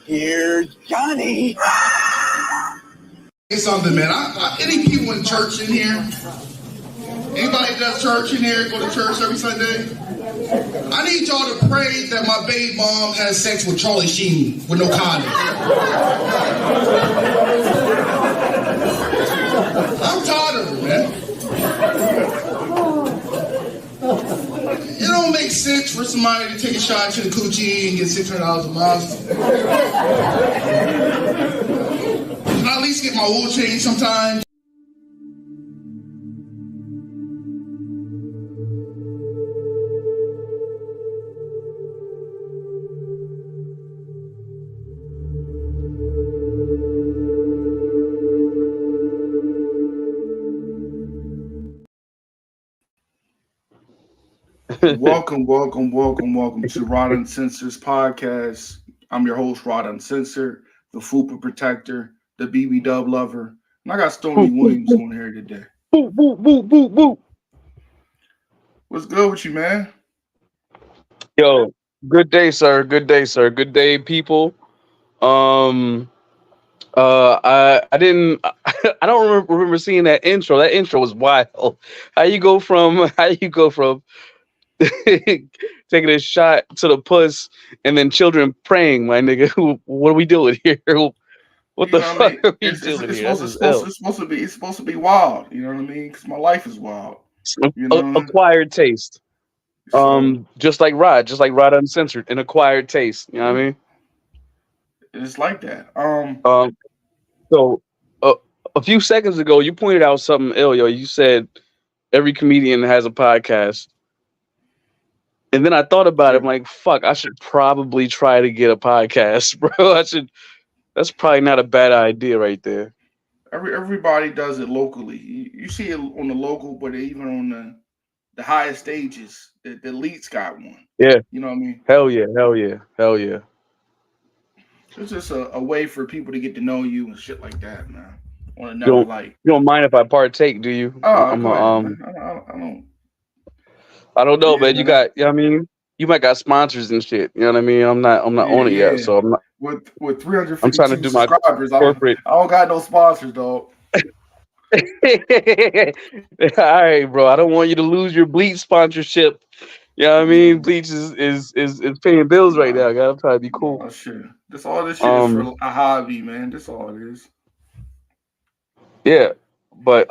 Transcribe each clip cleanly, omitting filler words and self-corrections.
Here's Johnny. Say something, man. Any people in church in here? Anybody that does church in here? Go to church every Sunday? I need y'all to pray that my baby mom has sex with Charlie Sheen with no condom. I'm tired of her, man. It don't make sense for somebody to take a shot to the coochie and get $600 a month. Can I at least get my oil changed sometimes? Welcome to Rod Uncensored's podcast. I'm your host, Rod Uncensored, the Fupa Protector, the BB Dub Lover, and I got Stoney Williams on here today. Boop, boop, boop, boop, boop. What's good with you, man? Yo, good day, sir. Good day, sir. Good day, people. I don't remember seeing that intro. That intro was wild. How you go from taking a shot to the puss and then children praying, my nigga? What are we doing here? What the fuck are we doing here? It's supposed to be wild. You know what I mean? Because my life is wild. You know? Acquired taste. Just like Rod Uncensored, an acquired taste. You know what I mean? It's like that. So a few seconds ago, you pointed out something ill, yo. You said every comedian has a podcast. And then I thought about it. I'm like, fuck, I should probably try to get a podcast, bro. That's probably not a bad idea right there. Everybody does it locally. You see it on the local, but even on the highest stages, the elites got one. Yeah. You know what I mean? Hell yeah. It's just a way for people to get to know you and shit like that, man. On You another light. don't mind if I partake, do you? I don't know, Yeah, man. You got, you know what I mean? You might got sponsors and shit. You know what I mean? I'm not on it yet, so I'm not. With 352 I'm trying to do my subscribers, corporate. I don't got no sponsors, dog. All right, bro. I don't want you to lose your Bleach sponsorship. You know what I mean? Bleach is paying bills right now. I'm trying to be cool. Oh shit! All this shit is for a hobby, man. That's all it is. Yeah, but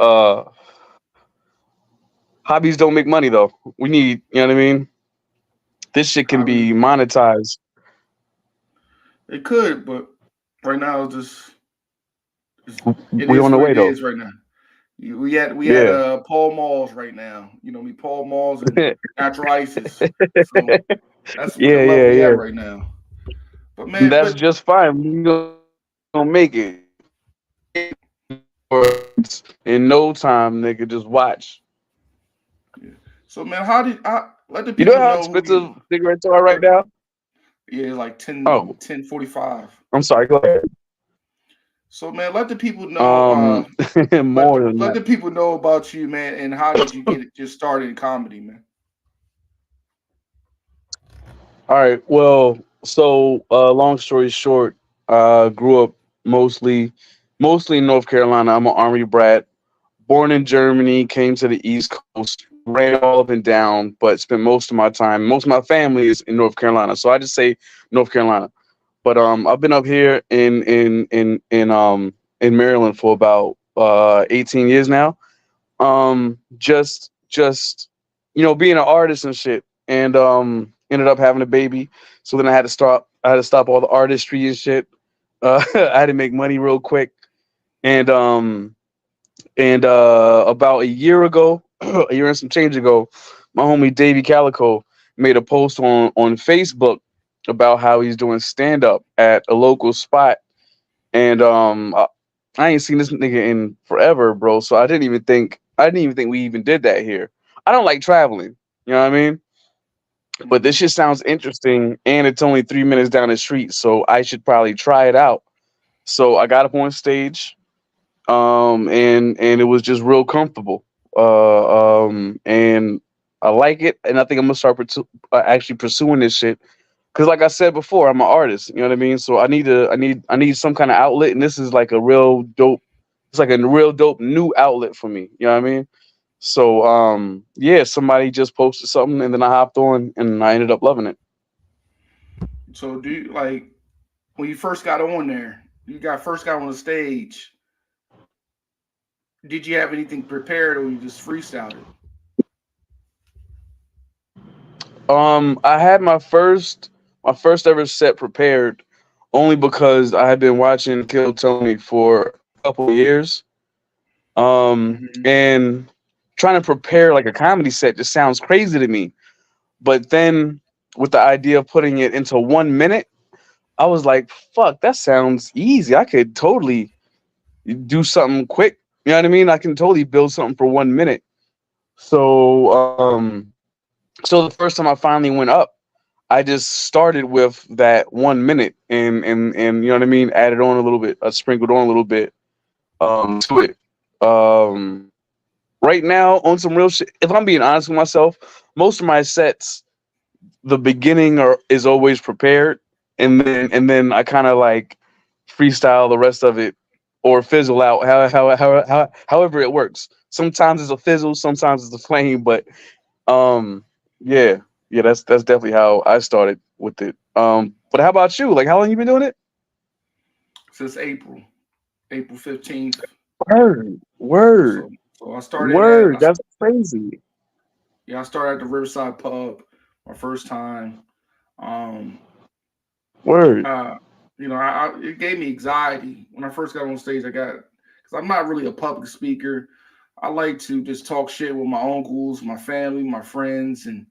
hobbies don't make money though. We need, you know what I mean? This shit can be monetized. It could, but right now we on the way though. Right now, we had Paul Malls right now. You know me, Paul Malls and Natural Ices. So that's what right now. But man, that's just fine. We're gonna make it in no time, nigga. Just watch. Yeah. So man, how did I let the people you know how expensive cigarettes are right now? Yeah, it's like 10.45. I'm sorry, go ahead. So man, let the people know let the people know about you, man, and how did you get it just started in comedy, man? All right, well, so long story short, grew up mostly in North Carolina. I'm an Army brat, born in Germany, came to the East Coast, ran all up and down, but spent most of my family is in North Carolina. So I just say North Carolina. But I've been up here in Maryland for about 18 years now. Just being an artist and shit, and ended up having a baby. So then I had to stop all the artistry and shit. I had to make money real quick, and about a year and some change ago, my homie Davey Calico made a post on Facebook about how he's doing stand up at a local spot, and I ain't seen this nigga in forever, bro. So I didn't even think we even did that here. I don't like traveling, you know what I mean? But this shit sounds interesting, and it's only 3 minutes down the street, so I should probably try it out. So I got up on stage, and it was just real comfortable, and I like it, and I think I'm gonna start actually pursuing this shit because like I said before, I'm an artist. You know what I mean? So I need some kind of outlet, and this is like a real dope. It's like a real dope new outlet for me. You know what I mean? So yeah, somebody just posted something, and then I hopped on, and I ended up loving it. So do you like when you first got on there? You got on the stage. Did you have anything prepared, or you just freestyled it? I had my first ever set prepared, only because I had been watching Kill Tony for a couple of years. Hmm. And trying to prepare like a comedy set just sounds crazy to me. But then with the idea of putting it into 1 minute, I was like, fuck, that sounds easy. I could totally do something quick. You know what I mean? I can totally build something for 1 minute. So so the first time I finally went up, I just started with that 1 minute and you know what I mean, added on a little bit, sprinkled on a little bit to it. Um right now on some real shit, if I'm being honest with myself, most of my sets, the beginning is always prepared, and then I kind of like freestyle the rest of it or fizzle out however it works. Sometimes it's a fizzle, sometimes it's a flame, but um yeah, yeah, that's definitely how I started with it. But how about you? Like, how long you been doing it? Since April 15th. Word, word, So I started at word. That's crazy. I started at the Riverside Pub my first time. Um, Word. uh, it gave me anxiety when I first got on stage. Because I'm not really a public speaker. I like to just talk shit with my uncles, my family, my friends, and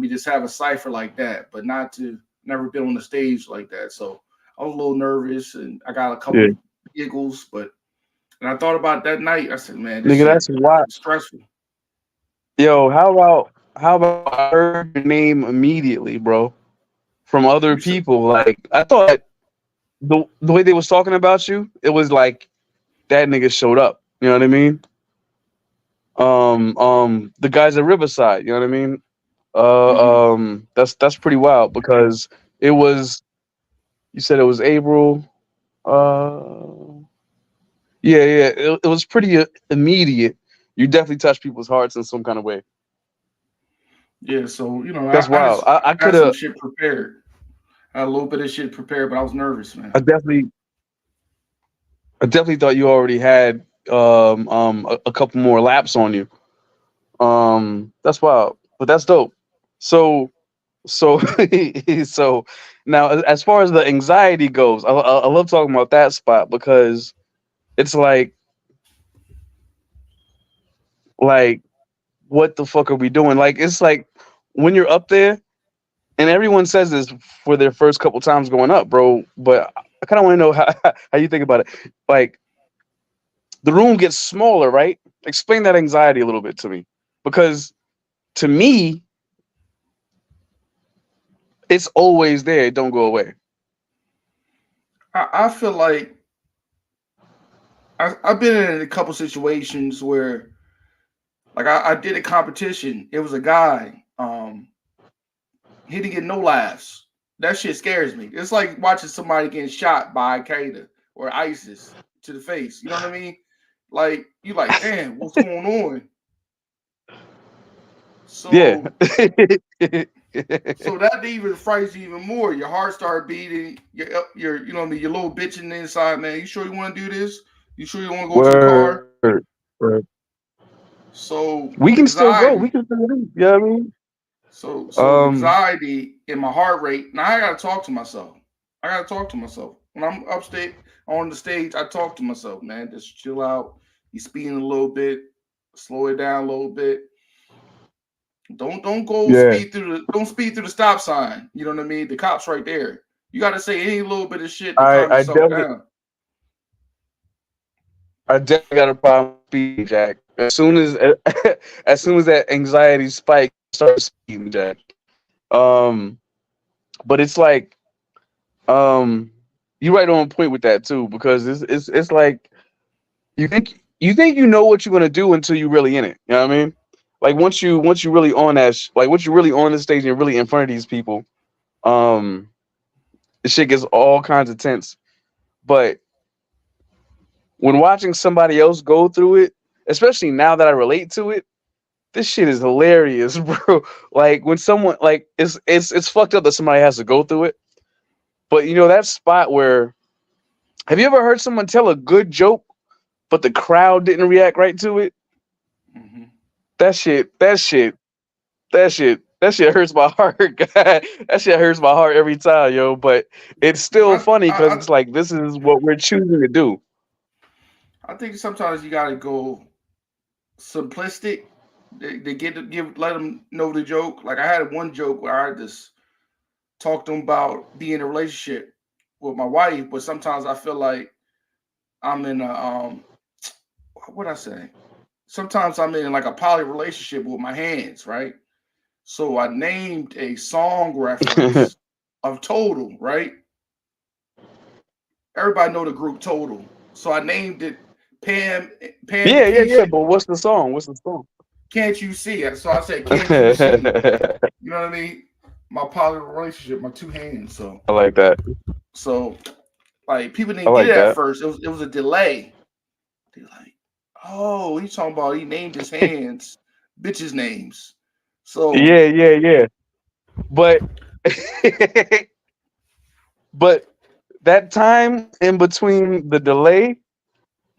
just have a cipher like that, but not to never been on the stage like that. So I was a little nervous, and I got a Yeah, couple giggles, but and I thought about that night. I said, man, this nigga, shit that's why. is stressful. Yo, how about I heard your name immediately, bro, from other You said, people. Like I thought the way they was talking about you, it was like that nigga showed up. You know what I mean? The guys at Riverside. You know what I mean? mm-hmm. That's pretty wild because it was. You said it was April. Yeah, yeah. It was pretty immediate. You definitely touched people's hearts in some kind of way. Yeah, so That's wild. I I could had some have. shit prepared. I had a little bit of shit prepared, but I was nervous, man. I definitely thought you already had a couple more laps on you. That's wild, but that's dope. So so so now as far as the anxiety goes, I love talking about that spot because it's like what the fuck are we doing? Like it's like when you're up there and everyone says this for their first couple times going up, bro. But I kind of want to know how you think about it. Like the room gets smaller, right? Explain that anxiety a little bit to me, because to me, it's always there. It don't go away. I feel like I've been in a couple situations where, like, I did a competition. It was a guy. He didn't get no laughs. That shit scares me. It's like watching somebody getting shot by Al Qaeda or ISIS to the face. You know what I mean? Like you like, damn, what's going on? Yeah. So so that even frightens you even more. Your heart start beating. Your you know what I mean, your little bitching inside, man. You sure you want to do this? You sure you want to go to the car? Word. Word. So We can still go. We anxiety. can still leave. You know what I mean? So Um, anxiety in my heart rate. Now I gotta talk to myself. I gotta talk to myself. When I'm upstate on the stage, I talk to myself, man. Just chill out. You speeding a little bit, slow it down a little bit. Don't go yeah. don't speed through the stop sign. You know what I mean? The cops right there. You gotta say any little bit of shit to calm I yourself definitely down. I definitely got a problem with speeding, Jack. As soon as as soon as that anxiety spike starts speeding, Jack. Um, but it's like um, you right on point with that too, because it's like you think you know what you're gonna do until you really in it. You know what I mean? Like once you really on that, like once you're really on the stage and you're really in front of these people, Um, this shit gets all kinds of tense. But when watching somebody else go through it, especially now that I relate to it, this shit is hilarious, bro. Like when someone like it's fucked up that somebody has to go through it. But you know that spot where have you ever heard someone tell a good joke, but the crowd didn't react right to it? Hmm. That shit, that shit, that shit hurts my heart. God. That shit hurts my heart every time, yo. But it's still I, funny because I it's like this is what we're choosing to do. I think sometimes you gotta go simplistic. They get to give let them know the joke. Like I had one joke where I just talked to them about being in a relationship with my wife, but sometimes I feel like I'm in a what I say. Sometimes I'm in like a poly relationship with my hands, right? So I named a song Yeah, reference of Total, right? Everybody know the group Total. So I named it Pam Pam and yeah. Keisha. But what's the song? What's the song? Can't you see it? So I said, can't you see? You know what I mean? My poly relationship, my two hands. So I like that. so like people I didn't get like it at that. first. It was a delay. They're like, oh, he's talking about he named his hands bitches names. So Yeah. But but that time in between the delay,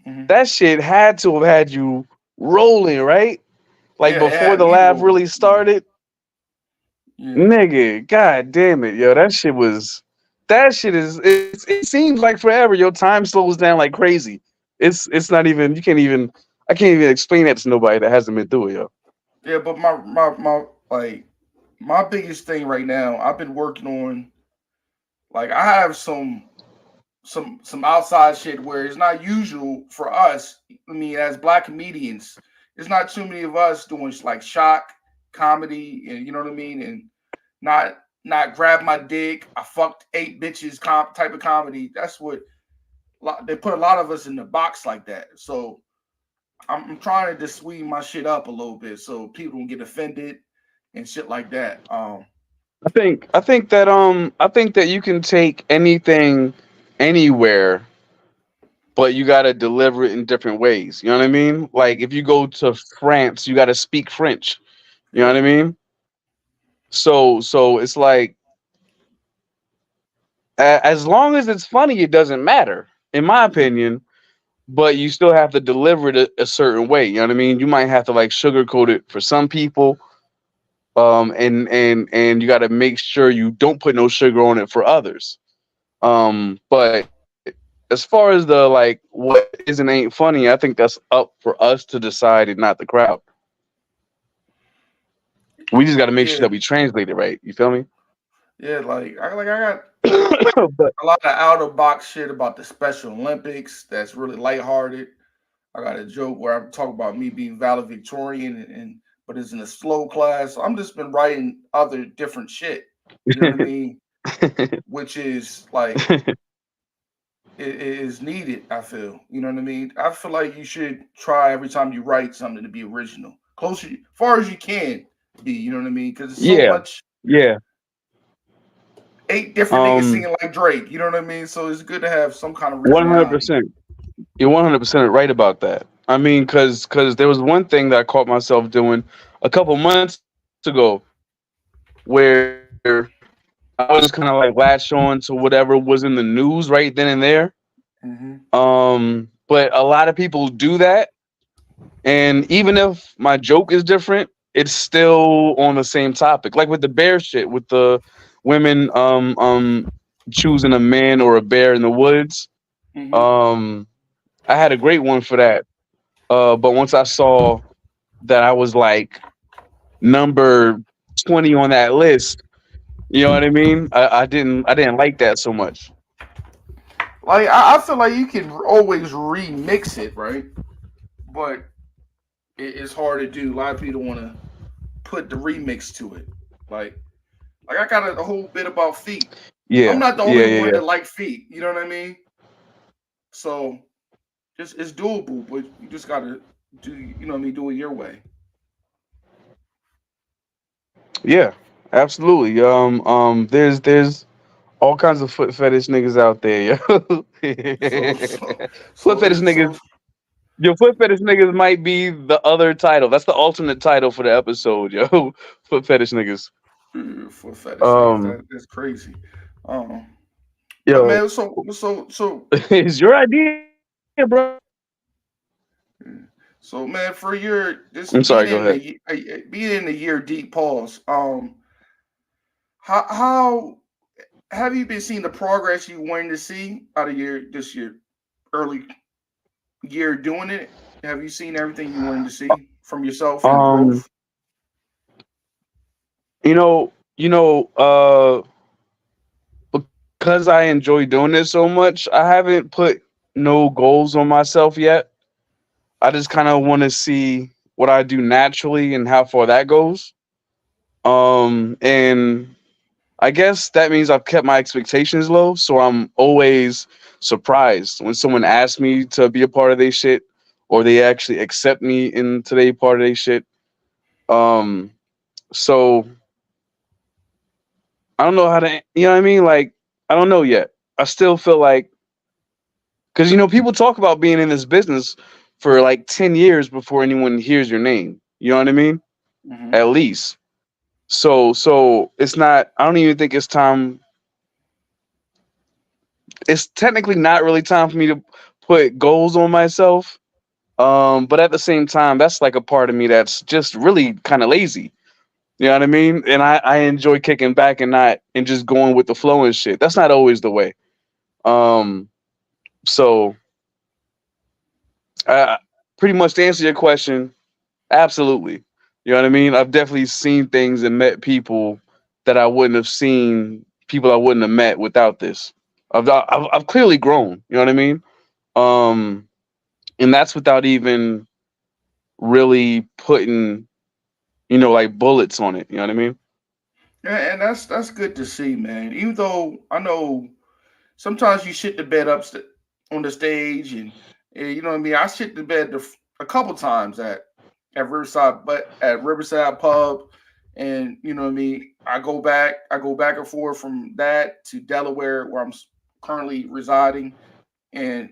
mhm. that shit had to have had you rolling, right? Like Yeah, it before had the me laugh rolling. really Yeah, started. yeah, Nigga, god damn it, yo, that shit is it seems like forever. Your time slows down like crazy. It's not even you can't even I can't even explain that to nobody that hasn't been through it, yo. yeah. But my like my biggest thing right now, I've been working on like I have some outside shit where it's not usual for us. I mean, as black comedians, there's not too many of us doing like shock comedy, and you know what I mean, and not not grab my dick. I fucked eight bitches type of comedy. That's what they put a lot of us in the box like that. So I'm trying to just sweeten my shit up a little bit so people don't get offended and shit like that. I think that you can take anything anywhere, but you gotta deliver it in different ways. You know what I mean? Like if you go to France, you gotta speak French. You know what Yeah, I mean? So it's like as long as it's funny, it doesn't matter, in my yeah, opinion. But you still have to deliver it a certain way. You know what I mean? You might have to like sugarcoat it for some people, and you got to make sure you don't put no sugar on it for others. But as far as the like what is and ain't funny, I think that's up for us to decide and not the crowd. We just got to make sure yeah, that we translate it right. You feel me? yeah. Like I got But a lot of out of box shit about the Special Olympics that's really lighthearted. I got a joke where I talk about me being valedictorian and but it's in a slow class. So I'm just been writing other different shit. You know what I mean? Which is like it is needed. I feel. You know what I mean? I feel like you should try every time you write something to be original, close far as you can be. You know what I mean? Because it's so yeah, much yeah. eight different niggas Um, singing like Drake. You know what I mean? So it's good to have some kind of one hundred originality. percent. You're 100% right about that. I mean, because there was one thing that I caught myself doing a couple months ago, where I was just kind of like latch on to whatever was in the news right then and there. Hmm. But a lot of people do that, and even if my joke is different, it's still on the same topic. Like with the bear shit, with the women choosing a man or a bear in the woods. Hmm. Um, I had a great one for that. But once I saw that I was like number 20 on that list, you know what I mean? I didn't like that so much. Like I feel like you can always remix it, right? But it's hard to do. A lot of people want to put the remix to it. Like I got a whole bit about feet. I'm Yeah, not the yeah, only yeah, one yeah. that like feet. You know what I mean? So just it's doable, but you just gotta do. You know what I mean? Do it your way. Yeah. Absolutely. There's all kinds of foot fetish niggas out there, yo. So so Foot so fetish it's so niggas. Your foot fetish niggas might be the other title. That's the alternate title for the episode, yo. Foot fetish niggas. for fetish niggas. Um, That's crazy. Um, but yo, man, so it's your idea, bro. so man, for your I'm just sorry. Go ahead. being in the year deep pause. How have you been seeing the progress you wanted to see out of your early year doing it? Have you seen everything you wanted to see from yourself and the Um, growth? because I enjoy doing this so much, I haven't put no goals on myself yet. I just kind of want to see what I do naturally and how far that goes. And I guess that means I've kept my expectations low, so I'm always surprised when someone asks me to be a part of their shit or they actually accept me into their part of their shit. Um, so I don't know how to, you know what I mean? Like, I don't know yet. I still feel like, because, people talk about being in this business for like 10 years before anyone hears your name. You know what I mean? Hmm. At least. So it's not, I don't even think it's time. It's technically not really time for me to put goals on myself. But at the same time, that's like a part of me that's just really kind of lazy. You know what I mean? And I enjoy kicking back and just going with the flow and shit. That's not always the way. Um, so uh, pretty much to answer your question, absolutely. You know what I mean? I've definitely seen things and met people that I wouldn't have seen, people I wouldn't have met without this. I've clearly grown. You know what I mean? Um, and that's without even really putting, like bullets on it. You know what I mean? Yeah, and that's good to see, man. Even though I know sometimes you shit the bed on the stage, and you know what I mean. I shit the bed a couple times at Riverside, but at Riverside Pub, and you know what I mean. I go back and forth from that to Delaware, where currently residing, and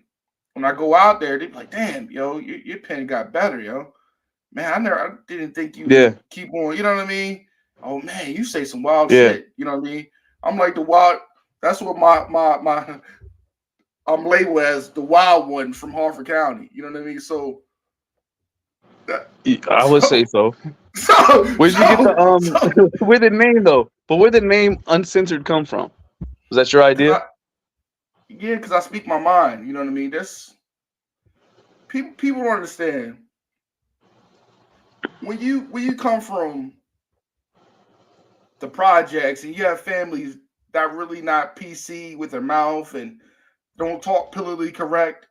when I go out there, they be like, "Damn, yo, your pen got better, yo." Man, I didn't think you would Yeah, keep on. You know what I mean? Oh man, you say some wild yeah. shit. You know what I mean? I'm like the wild. That's what my I'm labeled as the wild one from Harford County. You know what I mean? So that I would say so so. so Where'd you get the so so where the name though? But where did the name Uncensored come from? Was that your because idea? I yeah, because I speak my mind. You know what I mean? That's people don't understand when you come from the projects and you have families that really not PC with their mouth and don't talk politically correct.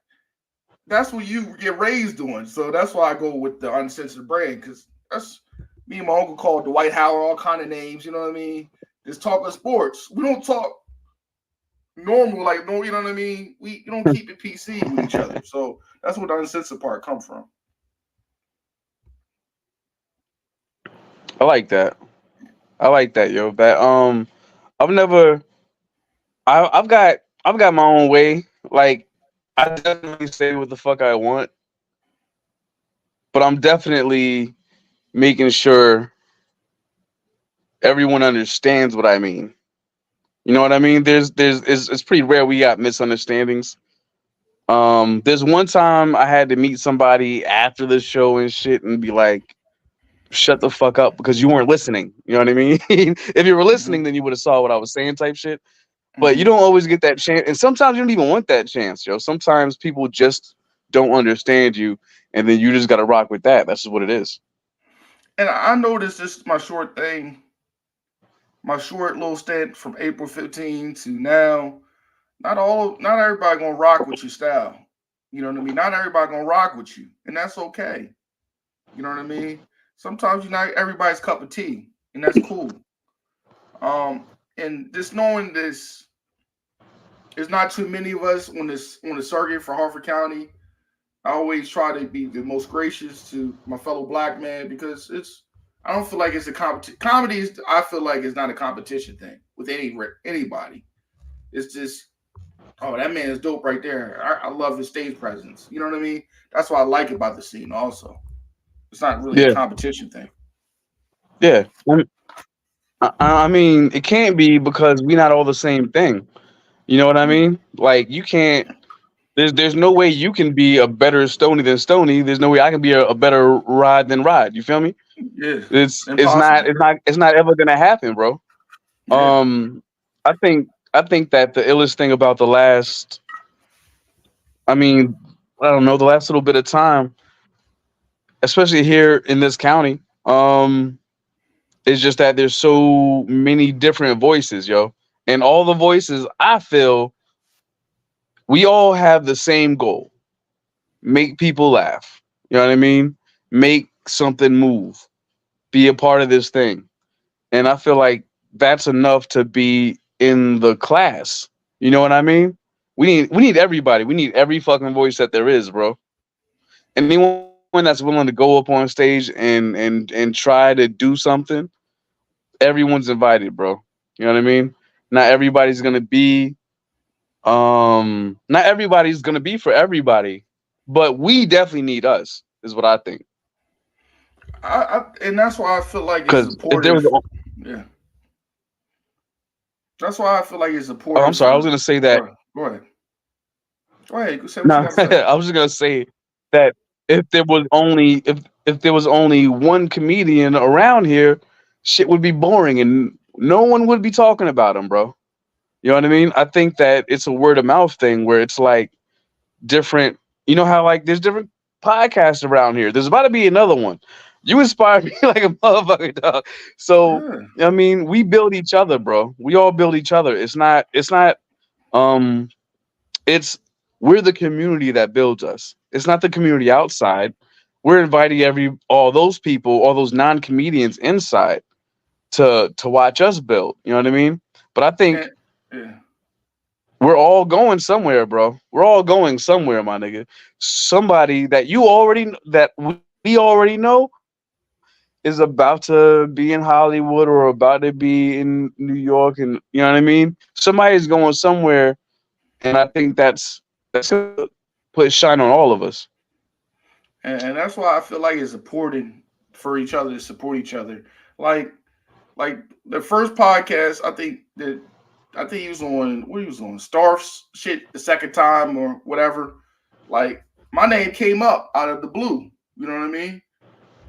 That's what you get raised on. So that's why I go with the uncensored brand because that's me and my uncle called Dwight Howard all kind of names. You know what I mean? Just talking sports. We don't talk normal like no. You know what I mean? We don't keep it PC with each other. So that's where the uncensored part come from. I like that. I like that, yo. That I've never I've got my own way. Like I definitely say what the fuck I want, but I'm definitely making sure everyone understands what I mean. You know what I mean? It's pretty rare we got misunderstandings. There's one time I had to meet somebody after the show and shit and be like, shut the fuck up because you weren't listening. You know what I mean? If you were listening, Hmm. then you would have saw what I was saying type shit. But you Hmm. don't always get that chance. And sometimes you don't even want that chance, yo. Sometimes people just don't understand you and then you just gotta rock with that. That's just what it is. And I noticed this is my short thing, my short little stint from April 15 to now. Not everybody gonna rock with your style. You know what I mean? Not everybody gonna rock with you, and that's okay. You know what I mean? Sometimes you're not everybody's cup of tea, and that's cool. And just knowing this, there's not too many of us on the circuit for Harford County. I always try to be the most gracious to my fellow black man because I don't feel like it's a competition. Comedy is, I feel like it's not a competition thing with anybody. It's just, oh, that man is dope right there. I love his stage presence. You know what I mean? That's what I like about the scene. Also, it's not really a Yeah, competition thing. yeah. I mean, it can't be because we're not all the same thing. You know what I Yeah, mean? Like you can't. There's no way you can be a better Stony than Stony. There's no way I can be a better Rod than Rod. You feel me? yeah, It's not impossible. it's not it's not ever gonna happen, bro. Yeah, Um, I think that the illest thing about the last, I mean, I don't know, the last little bit of time, especially here in this county, is just that there's so many different voices, yo, and all the voices I feel we all have the same goal: make people laugh. You know what I mean? Make something move. Be a part of this thing. And I feel like that's enough to be in the class. You know what I mean? We need everybody. We need every fucking voice that there is, bro. Anyone that's willing to go up on stage and try to do something, everyone's invited, bro. You know what I mean? Not everybody's gonna be not everybody's gonna be for everybody, but we definitely need us, is what I think. and that's why I feel like it's Because if there supportive. was, Yeah, that's why I feel like it's oh, I'm supportive sorry, I was for. gonna say that. Go ahead. Go ahead. Say what you No, got to say. I was just gonna say that if there was only one comedian around here, shit would be boring and no one would be talking about him, bro. You know what I mean? I think that it's a word of mouth thing where it's like different. You know how like there's different podcasts around here. There's about to be another one. You inspire me like a motherfucker, dog. So Yeah, I mean, we build each other, bro. We all build each other. It's not. Um, it's we're the community that builds us. It's not the community outside. We're inviting all those people, all those non comedians inside to watch us build. You know what I mean? But I think and, yeah. we're all going somewhere, bro. We're all going somewhere, my nigga. Somebody that we already know is about to be in Hollywood or about to be in New York, and you know what I mean. Somebody's going somewhere, and I think that's gonna put shine on all of us. And that's why I feel like it's important for each other to support each other. Like like the first podcast, I think he was on what he was on Starf's shit the second time or whatever. Like my name came up out of the blue. You know what I mean?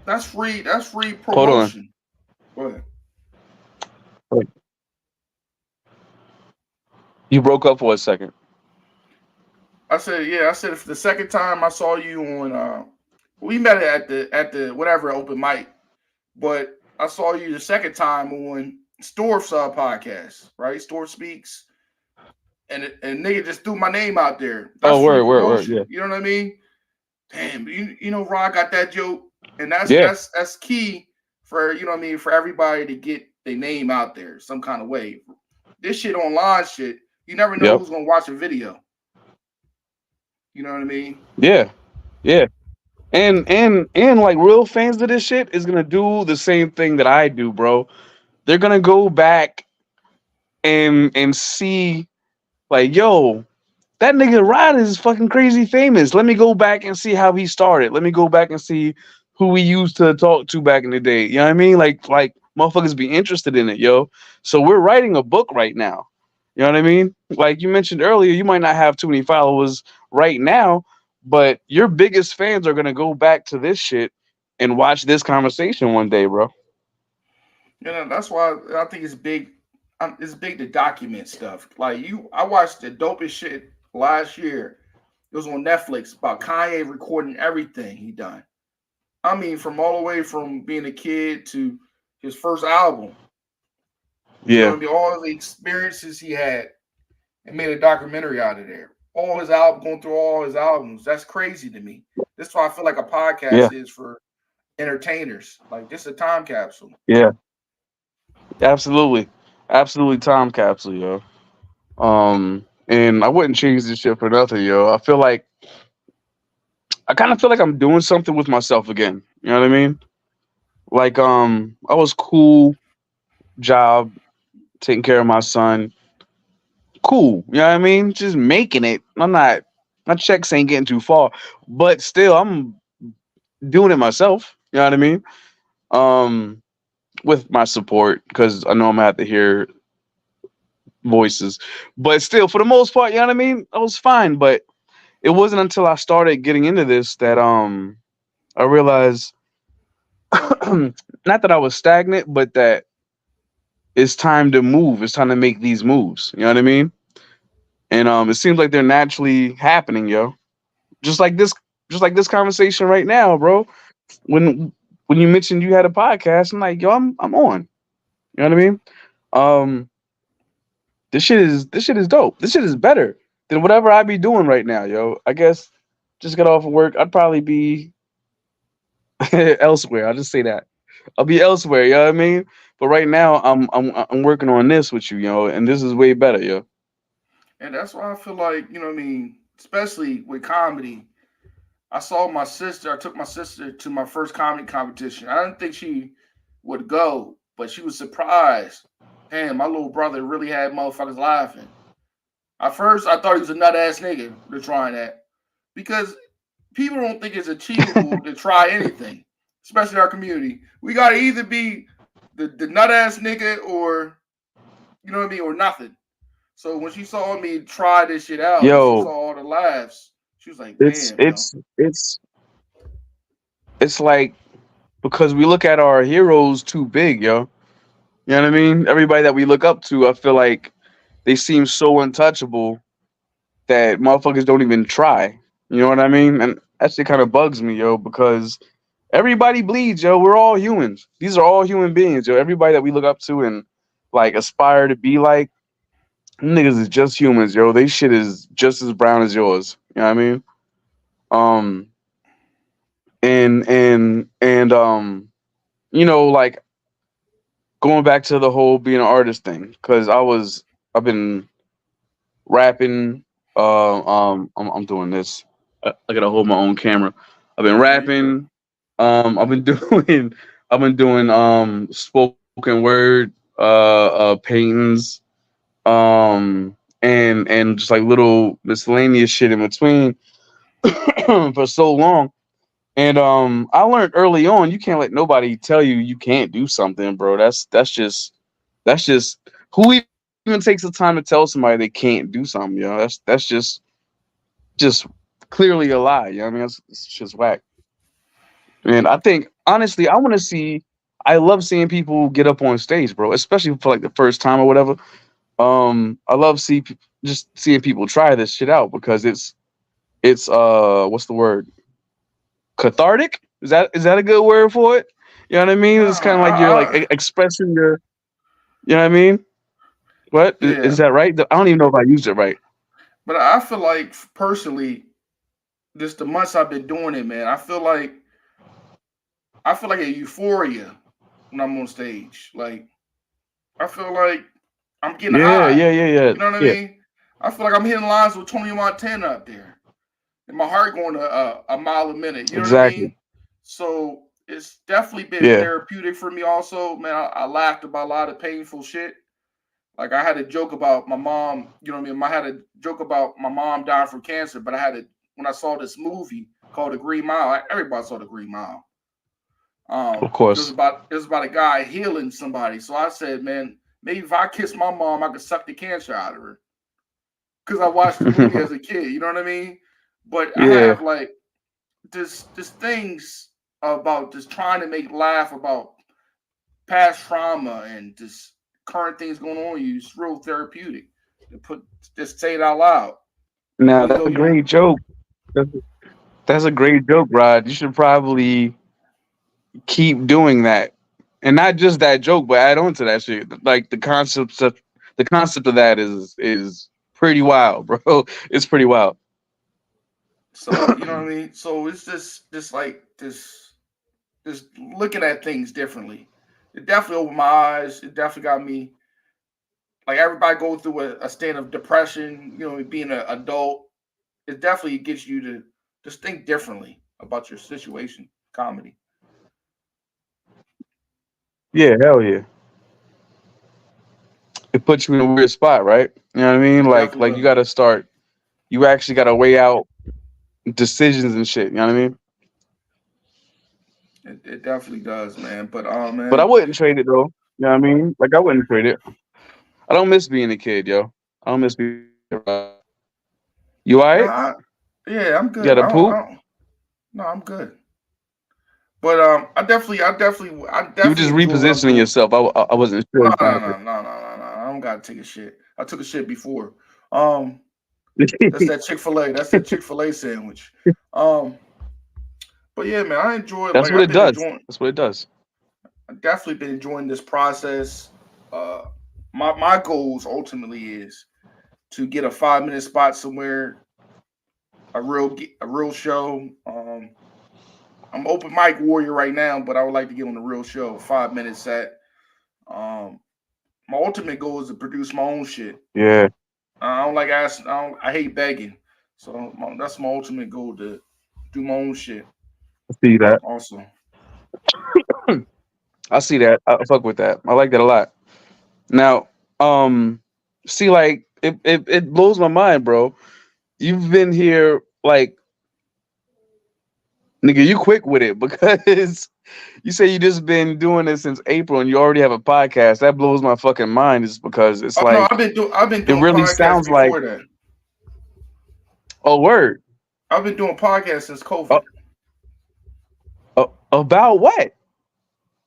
That's free. That's free Hold on. promotion. Go ahead. Wait, you broke up for a second. I said, yeah. I said if the second time I saw you on, we met at the whatever open mic, but I saw you the second time on Storf's podcast, right? Storf speaks, and nigga just threw my name out there. That's Oh, free word, promotion. yeah, You know what I mean? Damn, you know, Rod got that joke, and yeah, that's key for you know what I mean for everybody to get their name out there some kind of way. This shit online shit, you never know yep, who's gonna watch a video. You know what I mean? yeah, yeah. And like real fans of this shit is gonna do the same thing that I do, bro. They're gonna go back and see like, yo, that nigga Rod is fucking crazy famous. Let me go back and see how he started. Let me go back and see who we used to talk to back in the day. You know what I mean? Like motherfuckers be interested in it, yo. So we're writing a book right now. You know what I mean? Like you mentioned earlier, you might not have too many followers right now, but your biggest fans are gonna go back to this shit and watch this conversation one day, bro. You know that's why I think it's big. It's big to document stuff. Like I watched the dopest shit last year. It was on Netflix about Kanye recording everything he done. I mean, from all the way from being a kid to his first album. You know Yeah, what I mean? All the experiences he had and made a documentary out of there. All his album, going through all his albums. That's crazy to me. That's why I feel like a yeah, podcast is for entertainers. Like this is a time capsule. yeah. Absolutely. Absolutely time capsule, yo. And I wouldn't change this shit for nothing, yo. I kind of feel like I'm doing something with myself again. You know what I mean? Like I was cool, job, taking care of my son. Cool. You know what I mean? Just making it. I'm not my checks ain't getting too far. But still I'm doing it myself. You know what I mean? Um with my support, because I know I'm gonna have to hear voices. But still, for the most part, you know what I mean? I was fine. But it wasn't until I started getting into this that I realized not that I was stagnant, but that it's time to move. It's time to make these moves. You know what I mean? And it seems like they're naturally happening, yo. Just like this, just like this conversation right now, bro. When when you mentioned you had a podcast, I'm like, yo, I'm on. You know what I mean? Um, this shit is dope. This shit is better than whatever I be doing right now, yo. I guess just get off of work, I'd probably be elsewhere. I'll just say that. I'll be elsewhere, you know what I mean? But right now I'm working on this with you, yo, and this is way better, yo. And that's why I feel like, you know what I mean, especially with comedy. I saw my sister, I took my sister to my first comedy competition. I didn't think she would go, but she was surprised. Damn, my little brother really had motherfuckers laughing. At first, I thought he was a nut ass nigga to trying that because people don't think it's achievable to try anything, especially in our community. We gotta either be the nut ass nigga or you know what I mean, or nothing. So when she saw me try this shit out and she saw Yo, all the laughs, she was like, it's "Damn, yo, it's it's it's like because we look at our heroes too big, yo. You know what I mean? Everybody that we look up to, I feel like they seem so untouchable that motherfuckers don't even try. You know what I mean? And that shit kind of bugs me, yo, because everybody bleeds, yo. We're all humans. These are all human beings, yo. Everybody that we look up to and like aspire to be like, them niggas is just humans, yo. They shit is just as brown as yours. You know what I mean? Um and like going back to the whole being an artist thing, because I've been rapping. I'm doing this. I gotta hold my own camera. I've been no, you good." rapping. I've been doing. I've been doing spoken word, paintings, and just like little miscellaneous shit in between for so long. And I learned early on you can't let nobody tell you you can't do something, bro. That's just who even takes the time to tell somebody they can't do something, yo. That's just clearly a lie. You know what I mean? It's just whack. And I think honestly, I want to see. I love seeing people get up on stage, bro, especially for like the first time or whatever. I love just seeing people try this shit out because it's what's the word? Cathartic? Is that a good word for it? You know what I mean? It's Nah, kind of like you're like expressing your. You know what I mean? What is yeah, that right? I don't even know if I used it right. but I feel like personally, just the months I've been doing it, man, I feel like a euphoria when I'm on stage. Like I feel like I'm getting Yeah, high. yeah, yeah, yeah, You know what I yeah. mean? I feel like I'm hitting lines with Tony Montana up there, and my heart going a mile a minute. You know what I Exactly. mean? So it's definitely been Yeah. therapeutic for me. Also, man, I laughed about a lot of painful shit. Like I had a joke about my mom. You know what I mean? I had a joke about my mom dying from cancer, but I had it when I saw this movie called The Green Mile. Everybody saw The Green Mile. Of course. It was about a guy healing somebody. So I said, man, maybe if I kiss my mom, I could suck the cancer out of her because I watched the movie as a kid. You know what I mean? But I Yeah. have like this things about just trying to make laugh about past trauma and just current things going on with you. It's real therapeutic to put just say it out loud, Now even that's though a you don't. great joke. That's, that's a great joke, Rod. You should probably keep doing that, and not just that joke, but add on to that shit. Like the concept of that is pretty wild, bro. It's pretty wild. So you know what I mean. So it's just like this, just looking at things differently. It definitely opened my eyes. It definitely got me like everybody go through a state of depression. You know, being an adult, it definitely gets you to just think differently about your situation. Comedy. Yeah, hell yeah. It puts you in a weird spot, right? You know what I mean? It Like definitely you does. got to start. You actually got to weigh out decisions and shit. You know what I mean? It definitely does, man. But But I man, wouldn't trade it though. You know what I mean? Like I wouldn't trade it. I don't miss being a kid, yo. I don't miss being. You no, alright? yeah, I'm You got good. to poop? No, I'm good. But I You were definitely just enjoy what I'm repositioning doing. yourself. I wasn't sure No, no, exactly. no, no, no, no, no. I don't gotta take a shit. I took a shit before. Um, that's that Chick-fil-A. That's that Chick-fil-A sandwich. Um, but yeah, man, I enjoy That's like what I've it been does. enjoying. That's what it does. I've definitely been enjoying this process. Uh, my goals ultimately is to get a 5 minute spot somewhere, a real show. I'm open mic warrior right now, but I would like to get on a real show, 5 minute set. Um, my ultimate goal is to produce my own shit. Yeah, I don't like asking. I hate begging, so that's my ultimate goal to do my own shit. I see that. Also, I see that. I fuck with that. I like that a lot. Now, see, like it blows my mind, bro. You've been here, like, nigga, you quick with it because you say you just been doing this since April and you already have a podcast. That blows my fucking mind. Is because it's oh no, like I've been it doing really podcasts sounds like before that. a word. I've been doing podcasts since Uh, COVID. about what?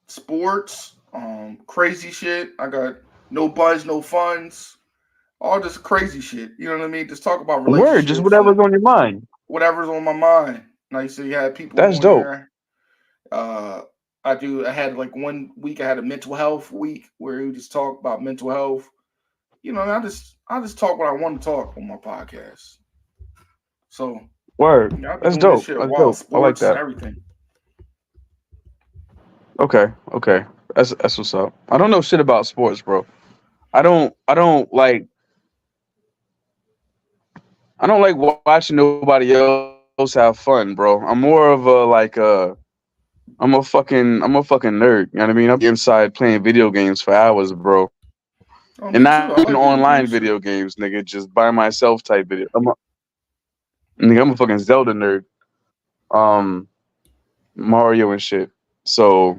Sports, crazy shit. I got no buns, no funds, all this crazy shit. You know what I mean? Just talk about Word, just relationships whatever's and on your mind. whatever's on my mind. Like so, you had people That's on dope. there. Uh, I had like 1 week. I had a mental health week where we just talk about mental health. You know, I just talk what I want to talk on my podcast. So Word. yeah, I've been That's doing this dope. shit a That's while, dope. I like sports, that. everything. Okay, okay. That's what's up. I don't know shit about sports, bro. I don't like watching nobody else have fun, bro. I'm more of a I'm a fucking nerd. You know what I mean? I'll be inside playing video games for hours, bro. And Oh, not me even too. I like online video video games too. games, nigga, just by myself type video. I'm a fucking Zelda nerd. Um Mario and shit. So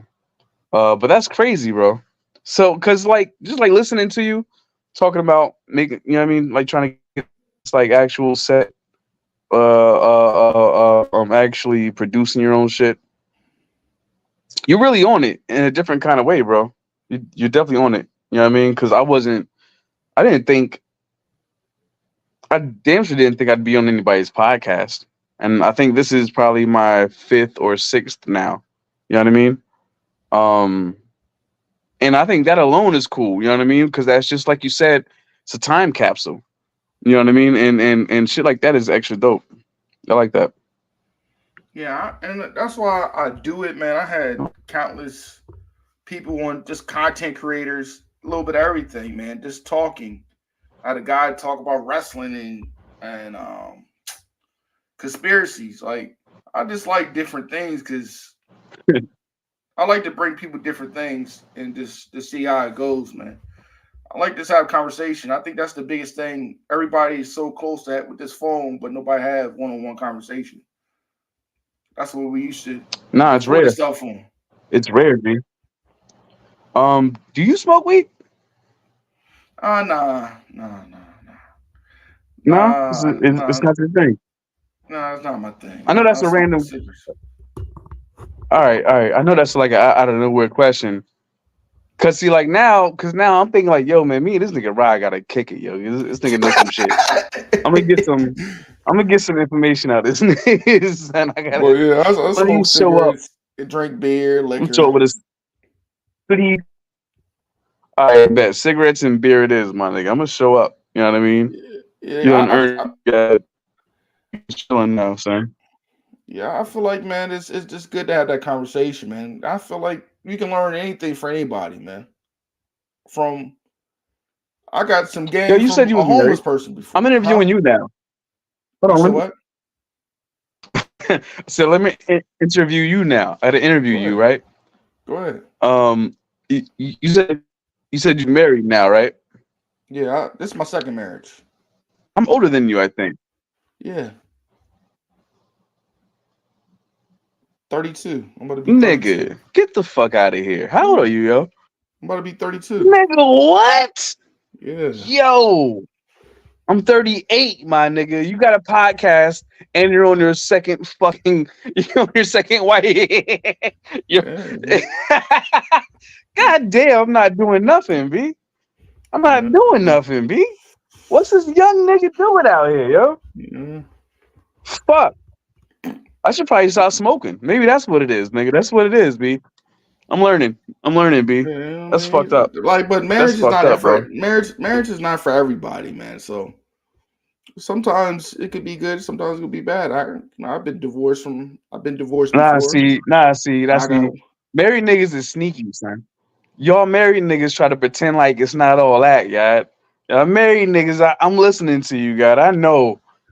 but that's crazy, bro. So cause like just like listening to you talking about making you know what I mean, like trying to get this like actual set actually producing your own shit. You're really on it in a different kind of way, bro. You're definitely on it. You know what I mean? Because I didn't think, I damn sure didn't think I'd be on anybody's podcast. And I think this is probably my fifth or sixth now. You know what I mean? Um, and I think that alone is cool. You know what I mean? Because that's just like you said, it's a time capsule. You know what I mean? And shit like that is extra dope. I like that. Yeah, and that's why I do it, man. I had countless people on just content creators, a little bit of everything, man. Just talking. I had a guy talk about wrestling and conspiracies. Like I just like different things because I like to bring people different things and just to see how it goes, man. I like this have conversation. I think that's the biggest thing. Everybody is so close to that with this phone, but nobody have one on one conversation. That's what we used to Nah, it's before the rare. cell phone. It's rare, man. Do you smoke weed? No, it's Nah. not your thing. Nah, it's not my thing. I know I that's a smoke random. cigarettes. All right. I know that's like a out of nowhere question. Cause see, like now, cause now I'm thinking like, yo, man, me and this nigga Rod gotta kick it, yo. This nigga knows some shit. I'm gonna get some. I'm gonna get some information out of this nigga, and I But gotta yeah, I let him smoke show up. cigarettes, and drink beer, I'm show up liquor. with his city. I bet cigarettes and beer it is, my nigga. I'm gonna show up. You know what I mean? Yeah, You yeah, done earned. Yeah, chilling now, son. yeah. I feel like, man, it's just good to have that conversation, man. I feel like you can learn anything from anybody, man. From I got some Yo, game you said from you a was homeless married. person I'm before, huh? interviewing you now. You Hold said on. what? So let me interview you now. I had to interview Go you, ahead. right? Go ahead. Um, You said you're married now, right? Yeah, this is my second marriage. I'm older than you, I think. Yeah, 32. I'm about to be 32. Nigga, get the fuck out of here. How old Yeah, are you, yo? I'm about to be 32. Nigga, what? Yeah. Yo, I'm 38, my nigga. You got a podcast and you're on your second fucking you're on your second wife. You're- Yeah. God damn, I'm not doing nothing, B. I'm not Yeah. doing nothing, B. What's this young nigga doing out here, yo? Yeah. Fuck. I should probably stop smoking. Maybe that's what it is, nigga. That's what it is, B. I'm learning. I'm learning, B. Yeah, I That's fucked up. mean, like, but That's marriage is fucked not up, bro. for marriage is not for everybody, man. So sometimes it could be good, sometimes it could be bad. I've been divorced before. Nah, see, I got married niggas is sneaky, son. Y'all married niggas try to pretend like it's not all that, God. Y'all married niggas, I'm listening to you, God.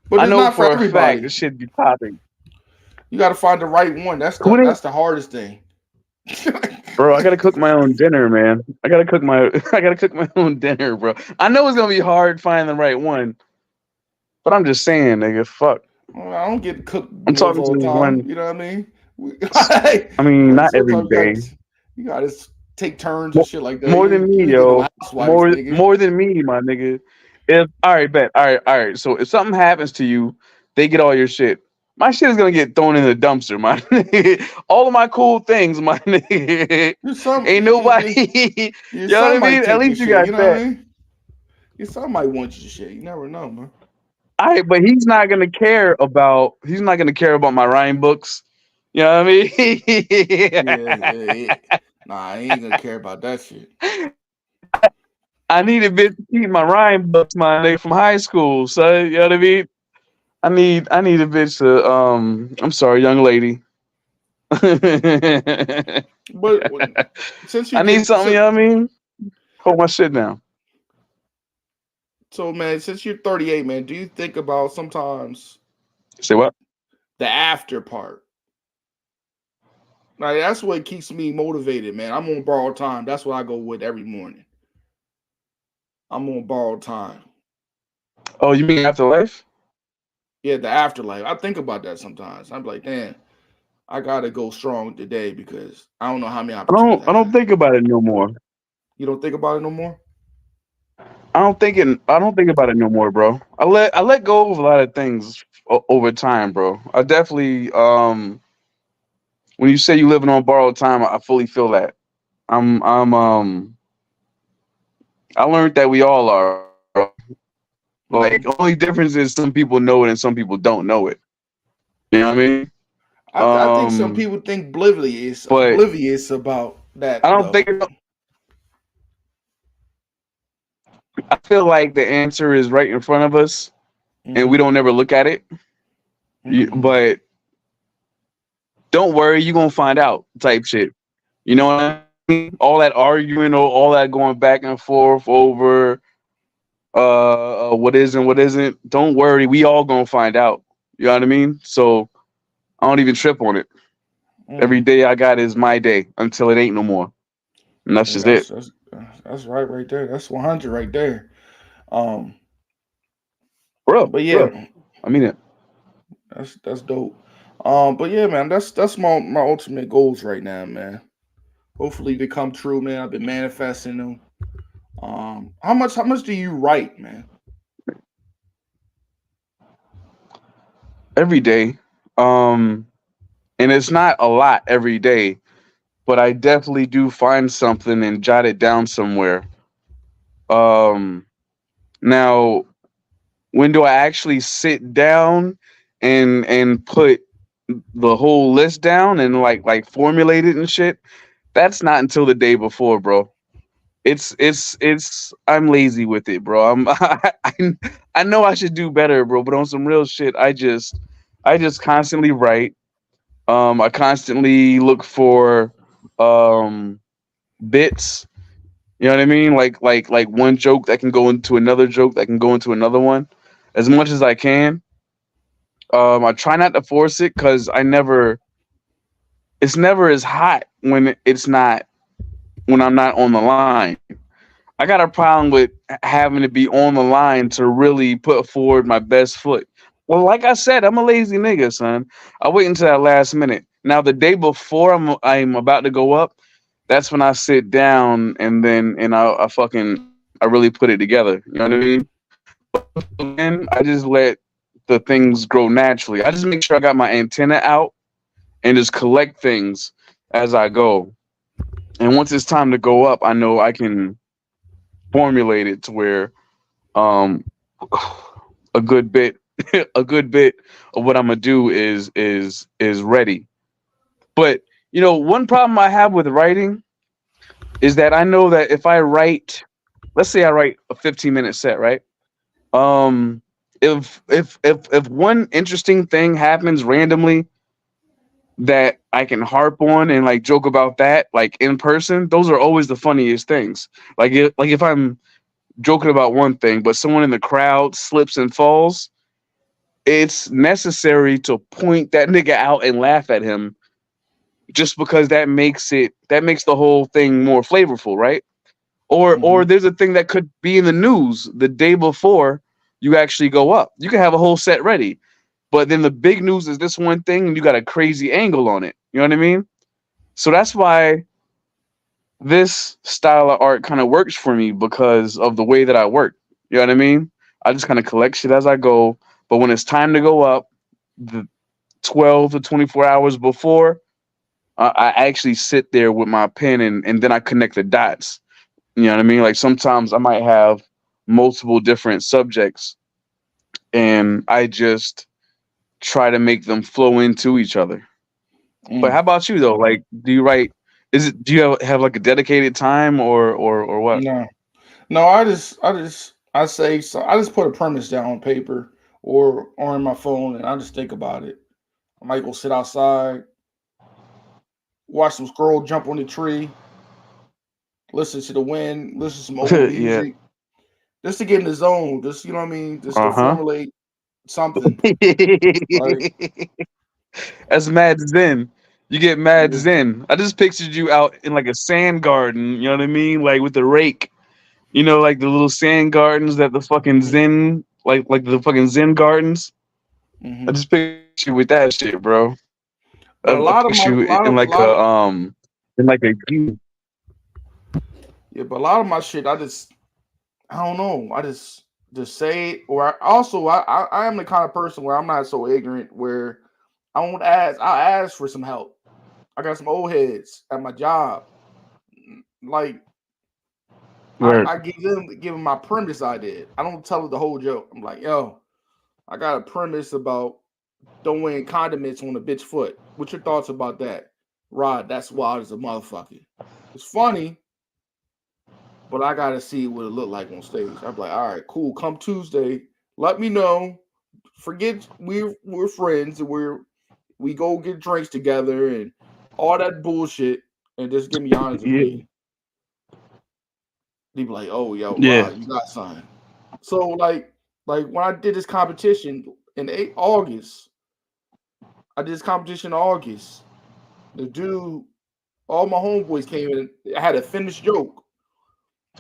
but I it's know not for for a fact everybody. this shit be popping. You got to find the right one. Who did, That's the hardest thing. bro? I gotta cook my own dinner, man. I gotta cook my own dinner, bro. I know it's gonna be hard finding the right one, but I'm just saying, nigga, fuck. Well, I don't get to cook I'm meals talking all to the this time. one. You know what I mean? I mean, not every Sometimes day. you got to take turns and Mo- shit like that. More than You me, ain't get yo. no housewives, nigga. More than me, my nigga. If all right, bet. All right. So if something happens to you, they get all your shit. My shit is gonna get thrown in the dumpster, my nigga. All of my cool things, my nigga. Your son, Ain't nobody. your You know what son I might mean? At take your least you shit. got You know what that. I mean? Your son might want your shit. You never know, man. All right, but he's not gonna care about. He's not gonna care about my rhyme books. You know what I Yeah. Nah, I ain't gonna care about that shit. mean? I need a bit to keep my rhyme books, my nigga, from high school. So you know what I mean? I need a bitch to I'm sorry, young lady. I But since you need get something, you know what I mean? Hold my shit down. so man, since you're 38, man, do you think about sometimes Say what? the after part? Like that's what keeps me motivated, man. I'm on borrowed time. That's what I go with every morning. I'm on borrowed time. Oh, you mean afterlife? Yeah, the afterlife. I think about that sometimes. I'm like, damn, I gotta go strong today because I don't know how many opportunities I I don't got. think about it no more. You don't think about it no more? I don't think about it no more, bro. I let go of a lot of things over time, bro. I definitely when you say you living on borrowed time, I fully feel that. I'm I learned that we all are, bro. Like Mhm. only difference is some people know it and some people don't know it. You know what I mean? I think some people think But oblivious about that I don't though. think I feel like the answer is right in front of us and we Hmm. don't ever look at it. Hmm. But don't worry, you're gonna find out type shit. You know what I mean? All that arguing or all that going back and forth over what is and what isn't. Don't worry, we all gonna find out. You know what I mean? So I don't even trip on it. Every Mm. day I got is my day until it ain't no more. And that's Yeah, just it. that's right there. That's 100 right there. Um, Bro, but bro. yeah, I mean it. that's dope. But yeah, man, that's my ultimate goals right now, man. Hopefully they come true, man. I've been manifesting them. How much do you write, man? Every day. Um and it's not a lot every day, but I definitely do find something and jot it down somewhere. Um Now when do I actually sit down and put the whole list down and like formulate it and shit? That's not until the day before, bro. It's I'm lazy with it, bro. I know I should do better, bro, but on some real shit, I just constantly write. I constantly look for um bits. You know what I mean? Like one joke that can go into another joke that can go into another one, as much as I can. I try not to force it because it's never as hot when when I'm not on the line. I got a problem with having to be on the line to really put forward my best foot. Well, like I said, I'm a lazy nigga, son. I wait until that last minute. Now, the day before I'm about to go up, that's when I sit down and then I really put it together. You know what I mean? Then I just let the things grow naturally. I just make sure I got my antenna out and just collect things as I go. And once it's time to go up, I know I can formulate it to where um a good bit a good bit of what I'm gonna do is ready. But one problem I have with writing is that I know that if I write, let's say I write a 15-minute set, right? Um, if one interesting thing happens randomly that I can harp on and like joke about that, like in person, those are always the funniest things. Like if I'm joking about one thing, but someone in the crowd slips and falls, it's necessary to point that nigga out and laugh at him just because that makes the whole thing more flavorful, right? Or Hmm. there's a thing that could be in the news the day before you actually go up. You can have a whole set ready, but then the big news is this one thing and you got a crazy angle on it. You know what I mean? So that's why this style of art kind of works for me because of the way that I work. You know what I mean? I just kind of collect shit as I go, but when it's time to go up, the 12 to 24 hours before, I actually sit there with my pen and then I connect the dots. You know what I mean? Like sometimes I might have multiple different subjects and I just try to make them flow into each other. But how Mm. about you though? Like, do you write? Do you have like a dedicated time or what? No, no. I say so. I just put a premise down on paper or on my phone, and I just think about it. I might go sit outside, watch some squirrel jump on the tree, listen to the wind, listen to some old Yeah. music, just to get in the zone. Just you know what I mean. Just to Uh huh. formulate something. Like That's mad zen. You get mad yeah. zen. I just pictured you out in like a sand garden. You know what I mean? Like with the rake. Like the little sand gardens that the fucking Hmm. zen, like the fucking zen gardens. I Hmm. just picture you with that shit, bro. But I picture you in like a yeah. But a lot of my shit, I don't know. I just say it, or I am the kind of person where I'm not so ignorant where I won't ask. I'll ask for some help. I got some old heads at my job. Like word. I give them my premise I did. I don't tell them the whole joke. I'm like, yo, I got a premise about throwing condiments on a bitch foot. What's your thoughts about that? Rod, that's wild as a motherfucker. It's funny, but I gotta see what it look like on stage. I'm like, all right, cool. Come Tuesday, let me know. Forget we're friends and we go get drinks together and all that bullshit, and just give me your honest Yeah. opinion. They be like, oh yo, Yeah. Rod, you got something. So like when I did this competition in August, I did this competition in August. The dude, all my homeboys came in. I had a finished joke.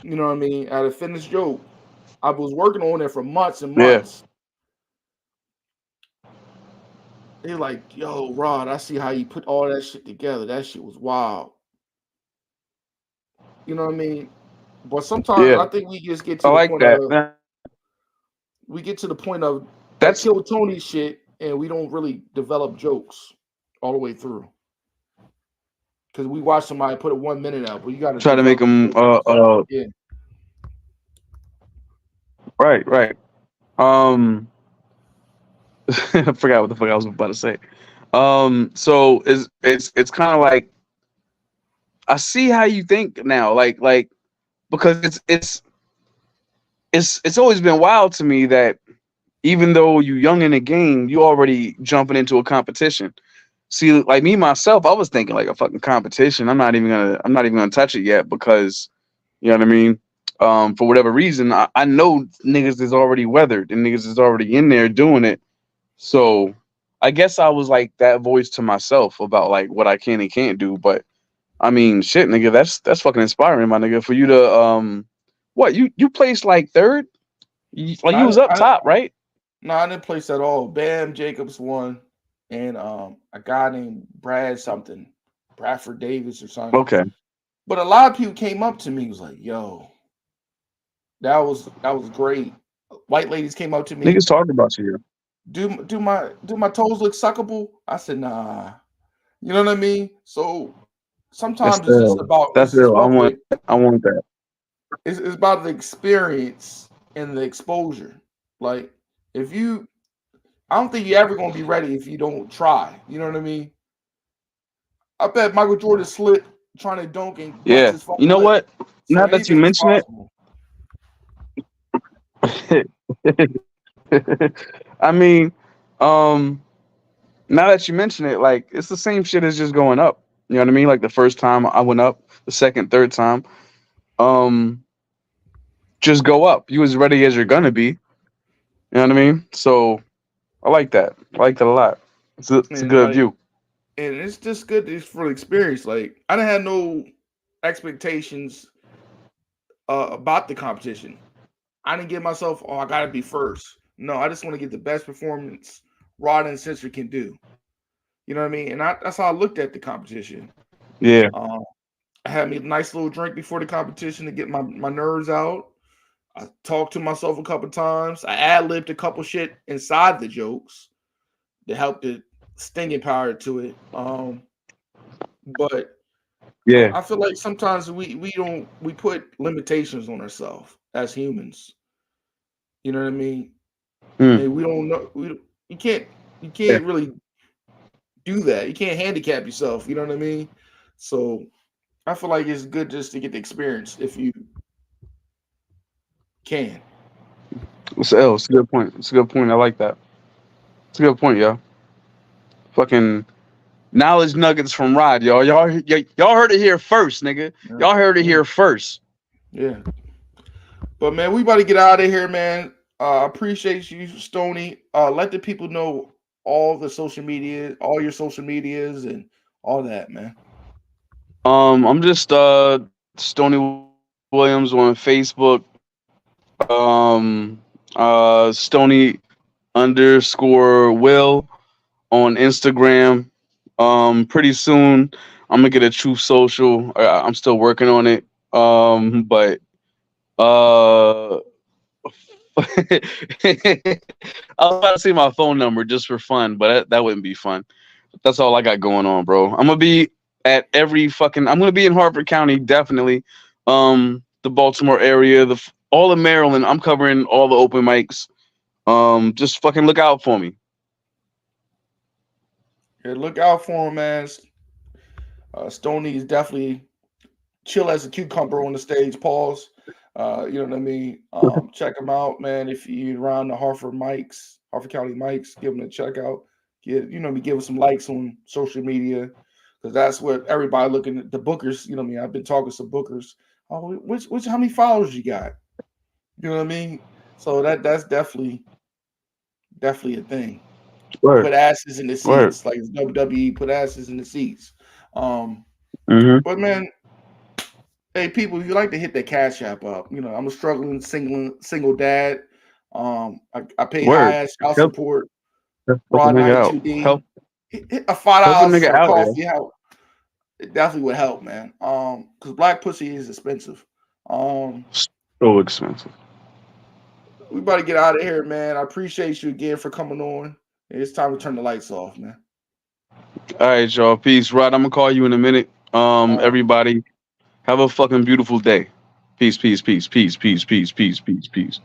You know what I mean? I had a finished joke. I was working on it for months and Yeah. months. They like, yo, Rod, I see how you put all that shit together. That shit was wild. You know what I mean? But sometimes Yeah. I think we just get I to the like point that. of that That's kill Tony shit, and we don't really develop jokes all the way through. Because we watch somebody put a 1 minute out, but you got to try to make develop them jokes. Yeah. right, right. Um I forgot what the fuck I was about to say. So it's kind of like I see how you think now, like because it's always been wild to me that even though you young in the game, you already jumping into a competition. See, like me myself, I was thinking like a fucking competition. I'm not even gonna touch it yet because you know what I mean. For whatever reason, I know niggas is already weathered and niggas is already in there doing it. So I guess I was like that voice to myself about like what I can and can't do. But I mean, shit, nigga, that's fucking inspiring, my nigga. For you to what you placed like third? Like you No, was up top, right? I didn't place at all. Bam Jacobs won, and a guy named Brad something, Bradford Davis or something. Okay. But a lot of people came up to me, was like, "Yo, that was great." White ladies came up to me, Niggas talking about you here. do my toes look suckable? I said, nah. You know what I mean? So That's sometimes ill. That's it's just ill. about I want that. it's about the experience and the exposure. Like if you I don't think you're ever gonna be ready if you don't try. You know what I mean? I bet Michael Jordan slipped trying to dunk and bust Yeah. his You fucking know lip. what? So Now that you anything is mention possible. it, I mean, um, now that you mention it, like it's the same shit as just going up. You know what I mean? Like the first time I went up, the second, third time, um, just go up. You as ready as you're gonna be. You know what I mean? So I like that. I like that a lot. It's a And good like view. and it's just good for the experience. Like I didn't have no expectations about the competition. I didn't give myself, oh, I gotta be first. No, I just want to get the best performance Rod and Sensor can do. You know what I mean? And that's how I looked at the competition. Yeah. Um, I had me a nice little drink before the competition to get my nerves out. I talked to myself a couple times. I ad-libbed a couple shit inside the jokes to help the stinging power to it. But Yeah. I feel like sometimes we put limitations on ourselves as humans. You know what I mean? Mm. And we don't know you can't Yeah. really do that. You can't handicap yourself. You know what I mean? So I feel like it's good just to get the experience if you can. It's a good point. It's a good point. I like that. It's a good point, yo. Fucking knowledge nuggets from Rod, y'all. Y'all heard it here first, nigga. Yeah, Y'all heard it yeah, here first. yeah. But man, we about to get out of here, man. Appreciate you, Stony. Let the people know all the social media, all your social medias, and all that, man. I'm just Stony Williams on Facebook. Stony underscore Will on Instagram. Pretty soon I'm gonna get a Truth Social. I'm still working on it. But I was about to say my phone number just for fun, but that wouldn't be fun. That's all I got going on, bro. I'm gonna be at every fucking. I'm gonna be in Harford County, definitely. The Baltimore area, all of Maryland. I'm covering all the open mics. Just fucking look out for me. Yeah, look out for him, man. Stony is definitely chill as a cucumber on the stage. Pause. You know what I mean? Check him out, man. If you're around the Harford County mics, give him a check out. Give him some likes on social media because that's what everybody looking at the bookers. You know what I mean? I've been talking to bookers. Oh, which how many followers you got? You know what I mean? So that's definitely a thing. Word, Put asses in the word. seats, like it's WWE. Put asses in the seats. Um, Mm-hmm. but man, hey, people, if you like to hit that Cash App up, I'm a struggling single dad. I pay high Word. ass child Help, support. help a Rod nigga out. 92D. Hit a five Help a dollars nigga for a out, yo. coffee help. It definitely would help, man. Because black pussy is expensive. Um, So expensive. we about to get out of here, man. I appreciate you again for coming on. It's time to turn the lights off, man. All right, y'all. Peace. Rod, I'm gonna call you in a minute. All right. Everybody, have a fucking beautiful day. Peace, peace, peace, peace, peace, peace, peace, peace, peace.